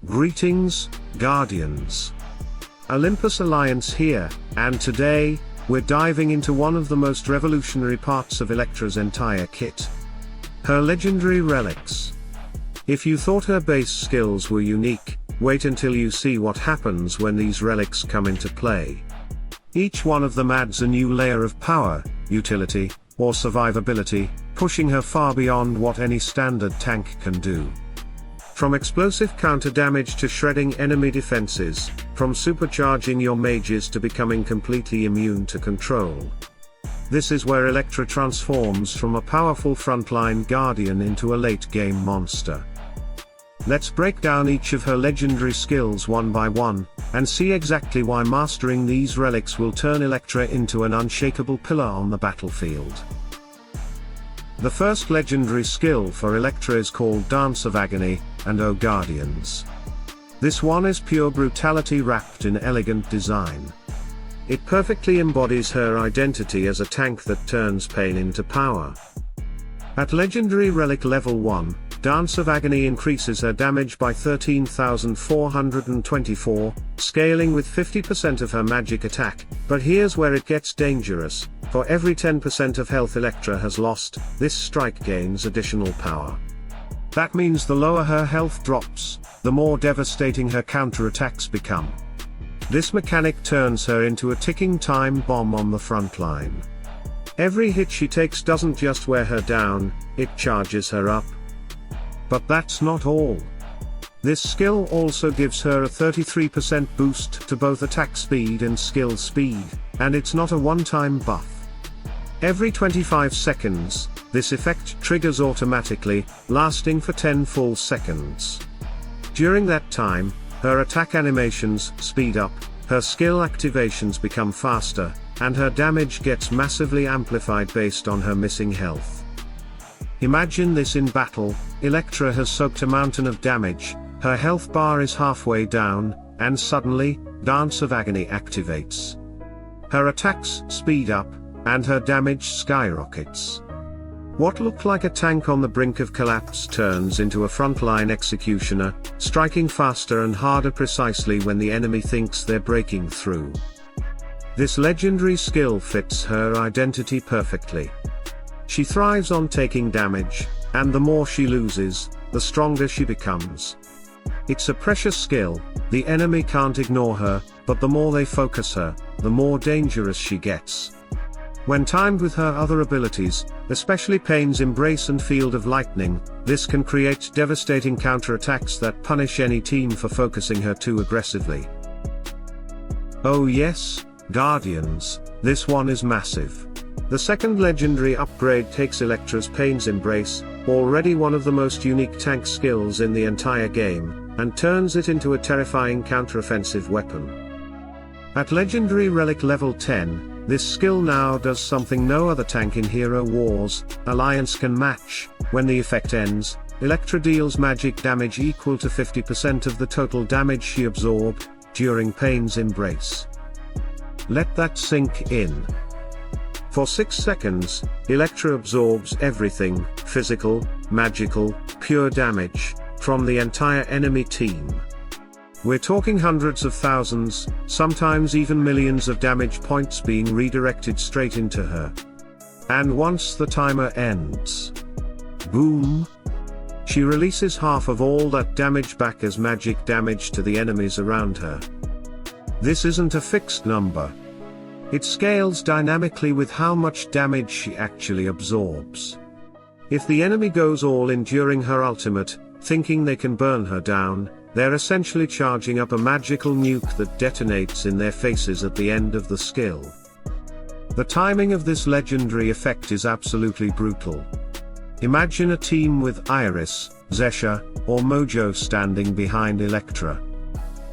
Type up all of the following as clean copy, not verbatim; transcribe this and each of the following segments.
Greetings, Guardians. Olympus Alliance here, and today, we're diving into one of the most revolutionary parts of Electra's entire kit. Her legendary relics. If you thought her base skills were unique, wait until you see what happens when these relics come into play. Each one of them adds a new layer of power, utility, or survivability, pushing her far beyond what any standard tank can do. From explosive counter damage to shredding enemy defenses, from supercharging your mages to becoming completely immune to control. This is where Electra transforms from a powerful frontline guardian into a late-game monster. Let's break down each of her legendary skills one by one, and see exactly why mastering these relics will turn Electra into an unshakable pillar on the battlefield. The first legendary skill for Electra is called Dance of Agony, and O Guardians. This one is pure brutality wrapped in elegant design. It perfectly embodies her identity as a tank that turns pain into power. At legendary relic level 1, Dance of Agony increases her damage by 13,424, scaling with 50% of her magic attack, but here's where it gets dangerous. For every 10% of health Electra has lost, this strike gains additional power. That means the lower her health drops, the more devastating her counterattacks become. This mechanic turns her into a ticking time bomb on the front line. Every hit she takes doesn't just wear her down, it charges her up. But that's not all. This skill also gives her a 33% boost to both attack speed and skill speed, and it's not a one-time buff. Every 25 seconds, this effect triggers automatically, lasting for 10 full seconds. During that time, her attack animations speed up, her skill activations become faster, and her damage gets massively amplified based on her missing health. Imagine this in battle. Electra has soaked a mountain of damage, her health bar is halfway down, and suddenly, Dance of Agony activates. Her attacks speed up, and her damage skyrockets. What looked like a tank on the brink of collapse turns into a frontline executioner, striking faster and harder precisely when the enemy thinks they're breaking through. This legendary skill fits her identity perfectly. She thrives on taking damage, and the more she loses, the stronger she becomes. It's a precious skill, the enemy can't ignore her, but the more they focus her, the more dangerous she gets. When timed with her other abilities, especially Pain's Embrace and Field of Lightning, this can create devastating counterattacks that punish any team for focusing her too aggressively. Oh yes, Guardians, this one is massive. The second legendary upgrade takes Electra's Pain's Embrace, already one of the most unique tank skills in the entire game, and turns it into a terrifying counteroffensive weapon. At legendary relic level 10, this skill now does something no other tank in Hero Wars Alliance can match. When the effect ends, Electra deals magic damage equal to 50% of the total damage she absorbed during Pain's Embrace. Let that sink in. For 6 seconds, Electra absorbs everything, physical, magical, pure damage, from the entire enemy team. We're talking hundreds of thousands, sometimes even millions of damage points being redirected straight into her. And once the timer ends, boom! She releases half of all that damage back as magic damage to the enemies around her. This isn't a fixed number. It scales dynamically with how much damage she actually absorbs. If the enemy goes all in during her ultimate, thinking they can burn her down, they're essentially charging up a magical nuke that detonates in their faces at the end of the skill. The timing of this legendary effect is absolutely brutal. Imagine a team with Iris, Zesha, or Mojo standing behind Electra.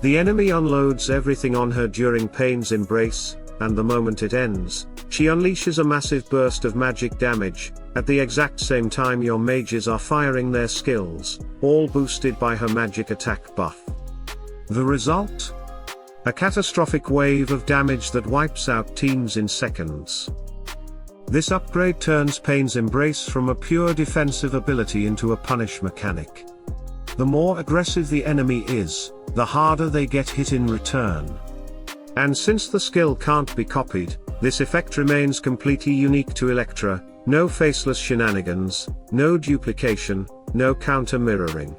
The enemy unloads everything on her during Pain's Embrace, and the moment it ends, she unleashes a massive burst of magic damage, at the exact same time your mages are firing their skills, all boosted by her magic attack buff. The result? A catastrophic wave of damage that wipes out teams in seconds. This upgrade turns Pain's Embrace from a pure defensive ability into a punish mechanic. The more aggressive the enemy is, the harder they get hit in return. And since the skill can't be copied, this effect remains completely unique to Electra. No faceless shenanigans, no duplication, no counter-mirroring.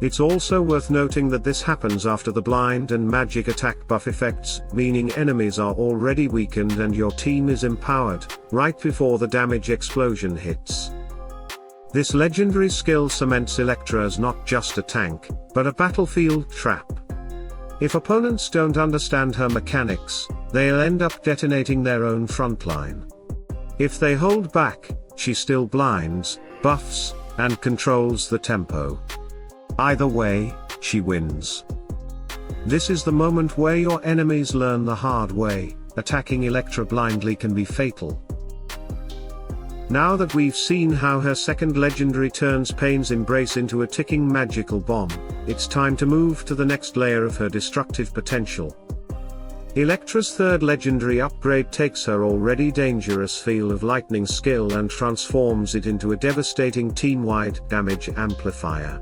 It's also worth noting that this happens after the blind and magic attack buff effects, meaning enemies are already weakened and your team is empowered, right before the damage explosion hits. This legendary skill cements Electra as not just a tank, but a battlefield trap. If opponents don't understand her mechanics, they'll end up detonating their own frontline. If they hold back, she still blinds, buffs, and controls the tempo. Either way, she wins. This is the moment where your enemies learn the hard way: attacking Electra blindly can be fatal. Now that we've seen how her second legendary turns Pain's Embrace into a ticking magical bomb, it's time to move to the next layer of her destructive potential. Electra's third legendary upgrade takes her already dangerous Field of Lightning skill and transforms it into a devastating team-wide damage amplifier.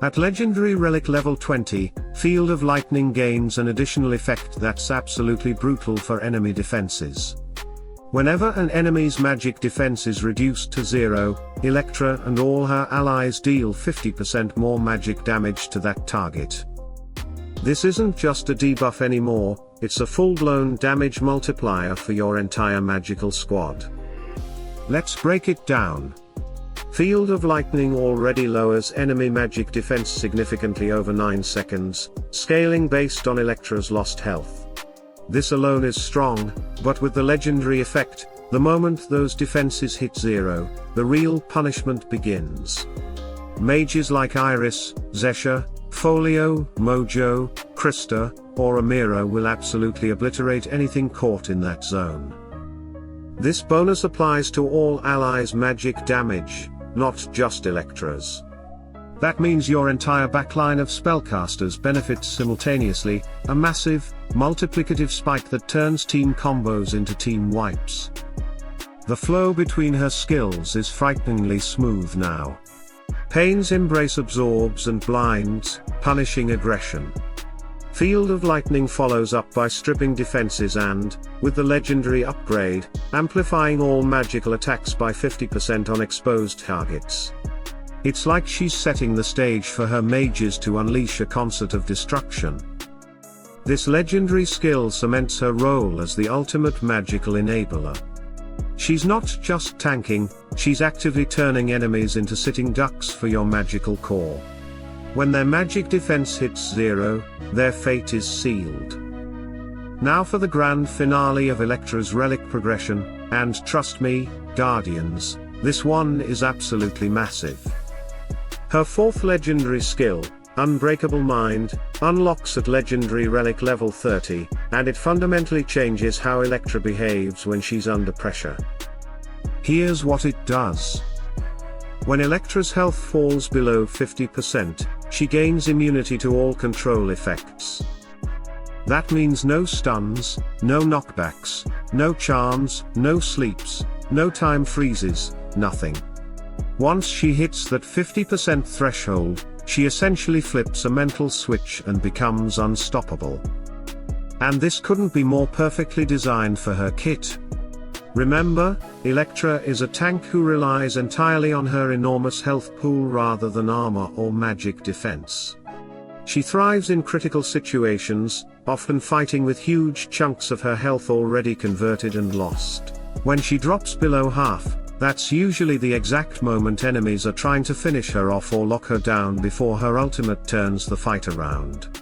At legendary relic level 20, Field of Lightning gains an additional effect that's absolutely brutal for enemy defenses. Whenever an enemy's magic defense is reduced to 0, Electra and all her allies deal 50% more magic damage to that target. This isn't just a debuff anymore, it's a full-blown damage multiplier for your entire magical squad. Let's break it down. Field of Lightning already lowers enemy magic defense significantly over 9 seconds, scaling based on Electra's lost health. This alone is strong, but with the legendary effect, the moment those defenses hit 0, the real punishment begins. Mages like Iris, Zesha, Folio, Mojo, Krista, or Amira will absolutely obliterate anything caught in that zone. This bonus applies to all allies' magic damage, not just Electra's. That means your entire backline of spellcasters benefits simultaneously, a massive, multiplicative spike that turns team combos into team wipes. The flow between her skills is frighteningly smooth now. Pain's Embrace absorbs and blinds, punishing aggression. Field of Lightning follows up by stripping defenses and, with the legendary upgrade, amplifying all magical attacks by 50% on exposed targets. It's like she's setting the stage for her mages to unleash a concert of destruction. This legendary skill cements her role as the ultimate magical enabler. She's not just tanking, she's actively turning enemies into sitting ducks for your magical core. When their magic defense hits 0, their fate is sealed. Now for the grand finale of Electra's relic progression, and trust me, Guardians, this one is absolutely massive. Her fourth legendary skill, Unbreakable Mind, unlocks at legendary relic level 30, and it fundamentally changes how Electra behaves when she's under pressure. Here's what it does. When Electra's health falls below 50%, she gains immunity to all control effects. That means no stuns, no knockbacks, no charms, no sleeps, no time freezes, nothing. Once she hits that 50% threshold, she essentially flips a mental switch and becomes unstoppable. And this couldn't be more perfectly designed for her kit. Remember, Electra is a tank who relies entirely on her enormous health pool rather than armor or magic defense. She thrives in critical situations, often fighting with huge chunks of her health already converted and lost. When she drops below half, that's usually the exact moment enemies are trying to finish her off or lock her down before her ultimate turns the fight around.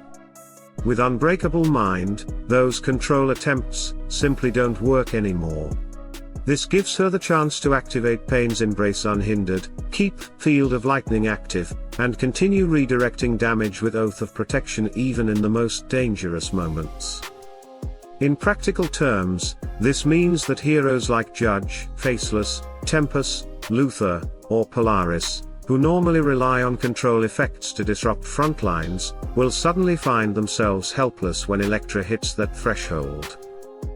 With Unbreakable Mind, those control attempts simply don't work anymore. This gives her the chance to activate Pain's Embrace unhindered, keep Field of Lightning active, and continue redirecting damage with Oath of Protection even in the most dangerous moments. In practical terms, this means that heroes like Judge, Faceless, Tempest, Luther, or Polaris, who normally rely on control effects to disrupt front lines, will suddenly find themselves helpless when Electra hits that threshold.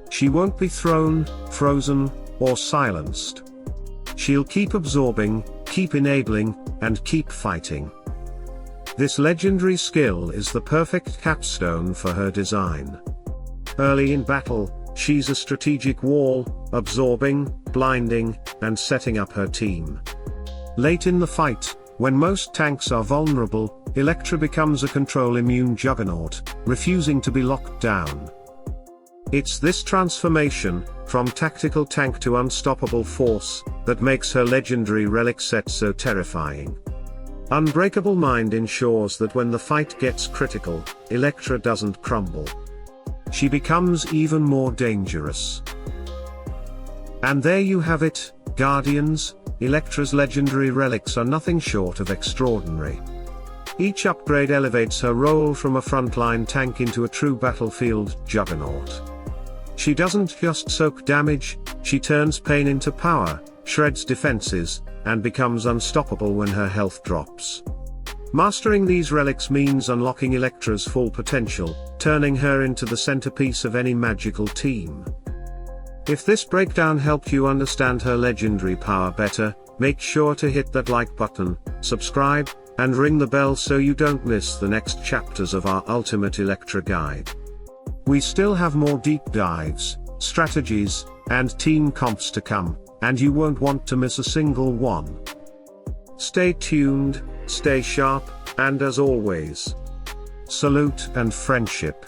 She won't be thrown, frozen, or silenced. She'll keep absorbing, keep enabling, and keep fighting. This legendary skill is the perfect capstone for her design. Early in battle, she's a strategic wall, absorbing, blinding, and setting up her team. Late in the fight, when most tanks are vulnerable, Electra becomes a control-immune juggernaut, refusing to be locked down. It's this transformation, from tactical tank to unstoppable force, that makes her legendary relic set so terrifying. Unbreakable Mind ensures that when the fight gets critical, Electra doesn't crumble. She becomes even more dangerous. And there you have it, Guardians. Electra's legendary relics are nothing short of extraordinary. Each upgrade elevates her role from a frontline tank into a true battlefield juggernaut. She doesn't just soak damage, she turns pain into power, shreds defenses, and becomes unstoppable when her health drops. Mastering these relics means unlocking Electra's full potential, turning her into the centerpiece of any magical team. If this breakdown helped you understand her legendary power better, make sure to hit that like button, subscribe, and ring the bell so you don't miss the next chapters of our Ultimate Electra guide. We still have more deep dives, strategies, and team comps to come, and you won't want to miss a single one. Stay tuned, stay sharp, and as always, salute and friendship.